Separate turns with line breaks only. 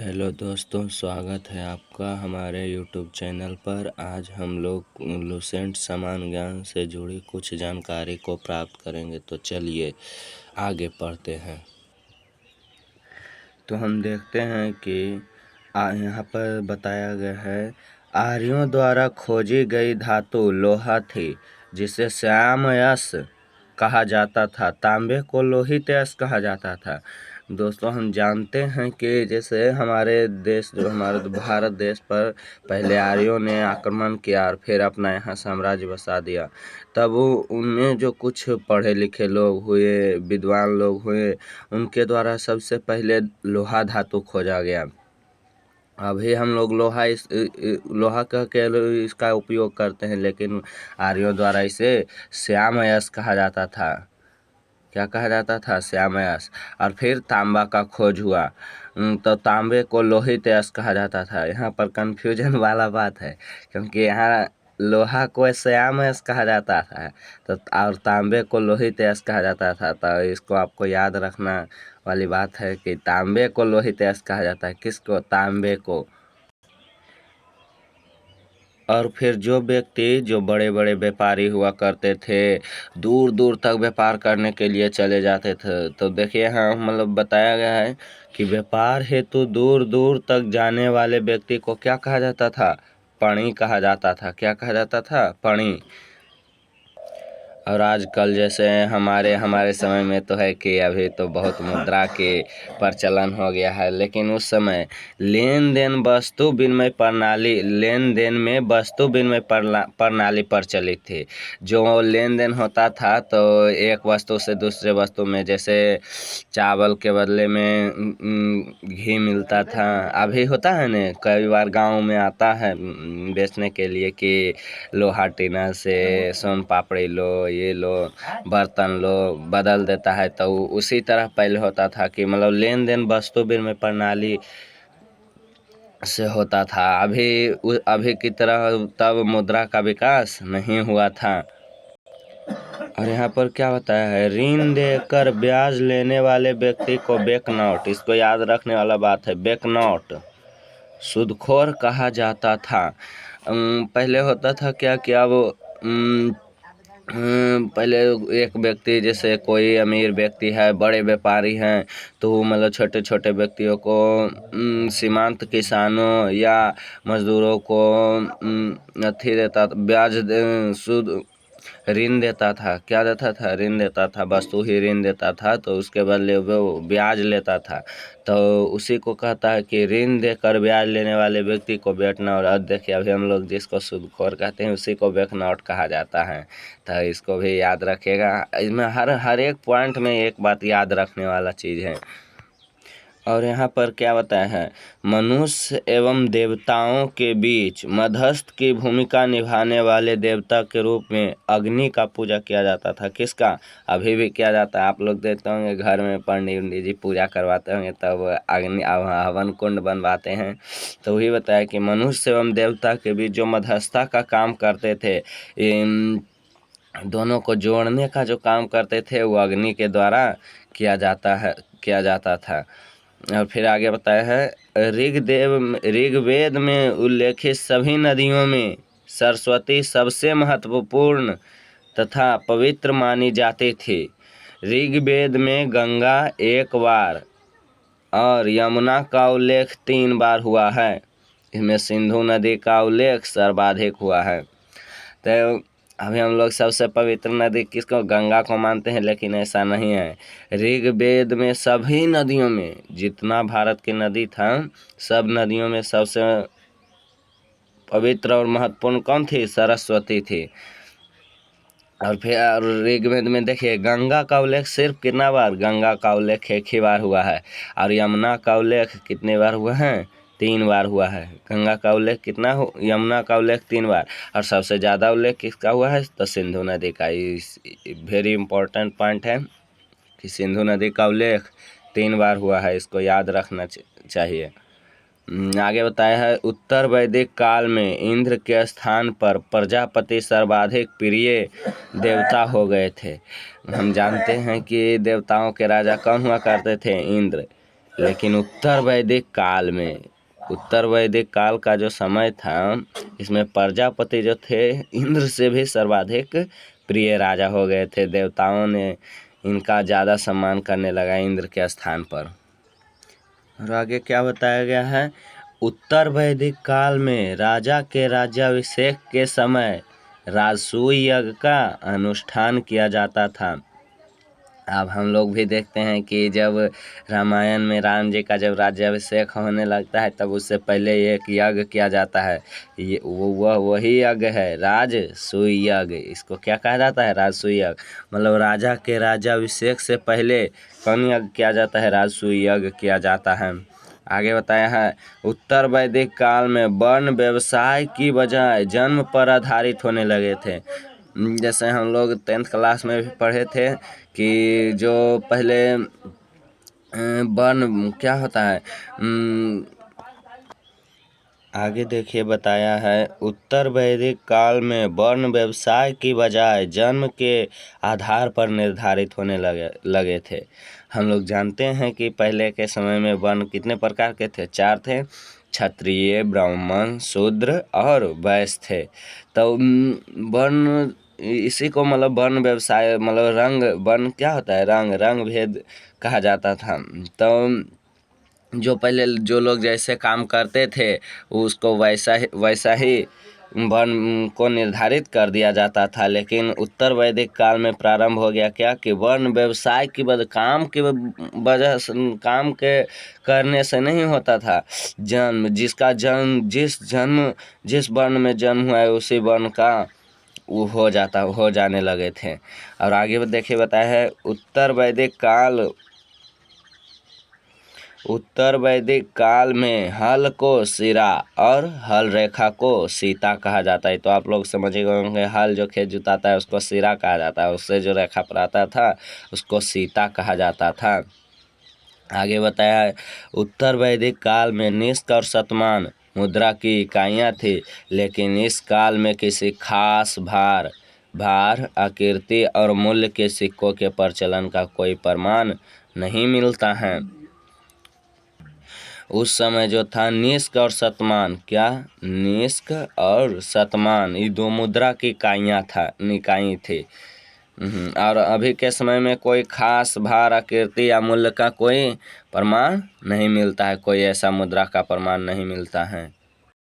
Hello दोस्तों, स्वागत है आपका हमारे यूट्यूब चैनल पर। आज हम लोग लुसेंट समान ज्ञान से जुड़ी कुछ जानकारी को प्राप्त करेंगे। तो चलिए आगे पढ़ते हैं। तो हम देखते हैं कि यहाँ पर बताया गया है, आर्यों द्वारा खोजी गई धातु लोहा थी, जिसे श्यामयश कहा जाता था। तांबे को लोहितयश कहा जाता था। दोस्तों, हम जानते हैं कि जैसे हमारे देश जो हमारे भारत देश पर पहले आर्यों ने आक्रमण किया और फिर अपना यहाँ साम्राज्य बसा दिया। तब उनमें जो कुछ पढ़े लिखे लोग हुए, विद्वान लोग हुए, उनके द्वारा सबसे पहले लोहा धातु खोजा गया। अभी हम लोग लोहा कह के इसका उपयोग करते हैं, लेकिन आर्यों द्वारा इसे श्यामयश कहा जाता था। क्या कहा जाता था? श्यामयश। और फिर तांबा का खोज हुआ तो तांबे को लोहितयश कहा जाता था। यहाँ पर कंफ्यूजन वाला बात है, क्योंकि यहाँ लोहा को श्यामयश कहा जाता था तो और तांबे को लोहितयश कहा जाता था। तो इसको आपको याद रखना वाली बात है कि तांबे को लोहितयश कहा जाता है। किसको? तांबे को। और फिर जो व्यक्ति जो बड़े बड़े व्यापारी हुआ करते थे, दूर दूर तक व्यापार करने के लिए चले जाते थे। तो देखिए यहाँ मतलब बताया गया है कि व्यापार हेतु दूर दूर तक जाने वाले व्यक्ति को क्या कहा जाता था? पणी कहा जाता था। क्या कहा जाता था? पणी। और आजकल जैसे हमारे समय में तो है कि अभी तो बहुत मुद्रा के प्रचलन हो गया है, लेकिन उस समय लेन देन में वस्तु विनिमय प्रणाली प्रचलित थी। जो लेन देन होता था तो एक वस्तु से दूसरे वस्तु में, जैसे चावल के बदले में घी मिलता था। अभी होता है न, कई बार गांव में आता है बेचने के लिए कि लोहा टीना से सोन पापड़ी लो, ये लो, बर्तन लो, बदल देता है। तो उसी तरह पहले होता था कि मतलब लेन देन वस्तु विनिमय प्रणाली से होता था। अभी की तरह तब मुद्रा का विकास नहीं हुआ था। और यहाँ पर क्या बताया है, ऋण देकर ब्याज लेने वाले व्यक्ति को बैकनॉट, इसको याद रखने वाला बात है, बैकनॉट सूदखोर कहा जाता था। पहले होता था क्या कि अब पहले एक व्यक्ति, जैसे कोई अमीर व्यक्ति है, बड़े व्यापारी हैं, तो मतलब छोटे छोटे व्यक्तियों को, सीमांत किसानों या मजदूरों को अथी देता, ब्याज सूद ऋण देता था। क्या देता था? ऋण देता था। वस्तु ही ऋण देता था तो उसके बदले वो ब्याज लेता था। तो उसी को कहता है कि ऋण देकर ब्याज लेने वाले व्यक्ति को बैकनॉट। और देखिए अभी हम लोग जिसको सूदखोर कहते हैं उसी को बैकनॉट कहा जाता है। तो इसको भी याद रखिएगा। इसमें हर एक पॉइंट में एक बात याद रखने वाला चीज़ है। और यहाँ पर क्या बताया है, मनुष्य एवं देवताओं के बीच मध्यस्थ की भूमिका निभाने वाले देवता के रूप में अग्नि का पूजा किया जाता था। किसका? अभी भी किया जाता है। आप लोग देखते होंगे घर में पंडित जी पूजा करवाते होंगे, तब अग्नि हवन कुंड बनवाते हैं। तो वही बताया कि मनुष्य एवं देवता के बीच जो मध्यस्थता का काम करते थे, दोनों को जोड़ने का जो काम करते थे, वो अग्नि के द्वारा किया जाता था। और फिर आगे बताया है, ऋग्वेद में उल्लेखित सभी नदियों में सरस्वती सबसे महत्वपूर्ण तथा पवित्र मानी जाती थी। ऋग्वेद में गंगा 1 बार और यमुना का उल्लेख 3 बार हुआ है। इसमें सिंधु नदी का उल्लेख सर्वाधिक हुआ है। तो अभी हम लोग सबसे पवित्र नदी किसको? गंगा को मानते हैं, लेकिन ऐसा नहीं है। ऋग्वेद में सभी नदियों में, जितना भारत की नदी था, सब नदियों में सबसे पवित्र और महत्वपूर्ण कौन थी? सरस्वती थी। और फिर ऋग्वेद में देखिए गंगा का उल्लेख सिर्फ कितना बार? गंगा का उल्लेख 1 ही बार हुआ है। और यमुना का उल्लेख कितने बार हुआ है? 3 बार हुआ है। गंगा का उल्लेख कितना हो? यमुना का उल्लेख 3 बार। और सबसे ज़्यादा उल्लेख किसका हुआ है? तो सिंधु नदी का। वेरी इंपॉर्टेंट पॉइंट है कि सिंधु नदी का उल्लेख 3 बार हुआ है। इसको याद रखना चाहिए। आगे बताया है, उत्तर वैदिक काल में इंद्र के स्थान पर प्रजापति सर्वाधिक प्रिय देवता हो गए थे। हम जानते हैं कि देवताओं के राजा कौन हुआ करते थे? इंद्र। लेकिन उत्तर वैदिक काल का जो समय था, इसमें प्रजापति जो थे इंद्र से भी सर्वाधिक प्रिय राजा हो गए थे। देवताओं ने इनका ज़्यादा सम्मान करने लगा इंद्र के स्थान पर। और आगे क्या बताया गया है, उत्तर वैदिक काल में राजा के राज्याभिषेक के समय राजसूय यज्ञ का अनुष्ठान किया जाता था। अब हम लोग भी देखते हैं कि जब रामायण में राम जी का जब राज्याभिषेक होने लगता है, तब उससे पहले एक यज्ञ किया जाता है। ये वही यज्ञ है राजसूय यज्ञ। इसको क्या कहा जाता है, राजसूय यज्ञ। मतलब राजा के राज्याभिषेक से पहले कौन यज्ञ किया जाता है, राजसूय यज्ञ किया जाता है। आगे बताया है, उत्तर वैदिक काल में वर्ण व्यवसाय की बजाय जन्म पर आधारित होने लगे थे। जैसे हम लोग 10th क्लास में भी पढ़े थे कि जो पहले वर्ण क्या होता है, आगे देखिए बताया है, उत्तर वैदिक काल में वर्ण व्यवसाय की बजाय जन्म के आधार पर निर्धारित होने लगे थे। हम लोग जानते हैं कि पहले के समय में वर्ण कितने प्रकार के थे, 4 थे, क्षत्रिय, ब्राह्मण, शूद्र और वैश्य थे। तो वर्ण इसी को मतलब वर्ण व्यवसाय मतलब रंग, वर्ण क्या होता है, रंग भेद कहा जाता था। तो जो पहले जो लोग जैसे काम करते थे उसको वैसा ही वर्ण को निर्धारित कर दिया जाता था। लेकिन उत्तर वैदिक काल में प्रारंभ हो गया क्या कि वर्ण व्यवसाय की वजह काम के करने से नहीं होता था। जिस वर्ण में जन्म हुआ है उसी वर्ण का वो हो जाने लगे थे। और आगे देखिए बताया है, उत्तर वैदिक काल में हल को सिरा और हल रेखा को सीता कहा जाता है। तो आप लोग समझ गए होंगे, हल जो खेत जुताता है उसको सिरा कहा जाता है, उससे जो रेखा पर आता था उसको सीता कहा जाता था। आगे बताया है, उत्तर वैदिक काल में निष्क और शतमान मुद्रा की इकाइयाँ थी, लेकिन इस काल में किसी खास भार, आकृति और मूल्य के सिक्कों के प्रचलन का कोई प्रमाण नहीं मिलता है। उस समय जो था निष्क और शतमान ये 2 मुद्रा की इकाई थी। और अभी के समय में कोई खास भार, आकृति या मूल्य का कोई प्रमाण नहीं मिलता है, कोई ऐसा मुद्रा का प्रमाण नहीं मिलता है।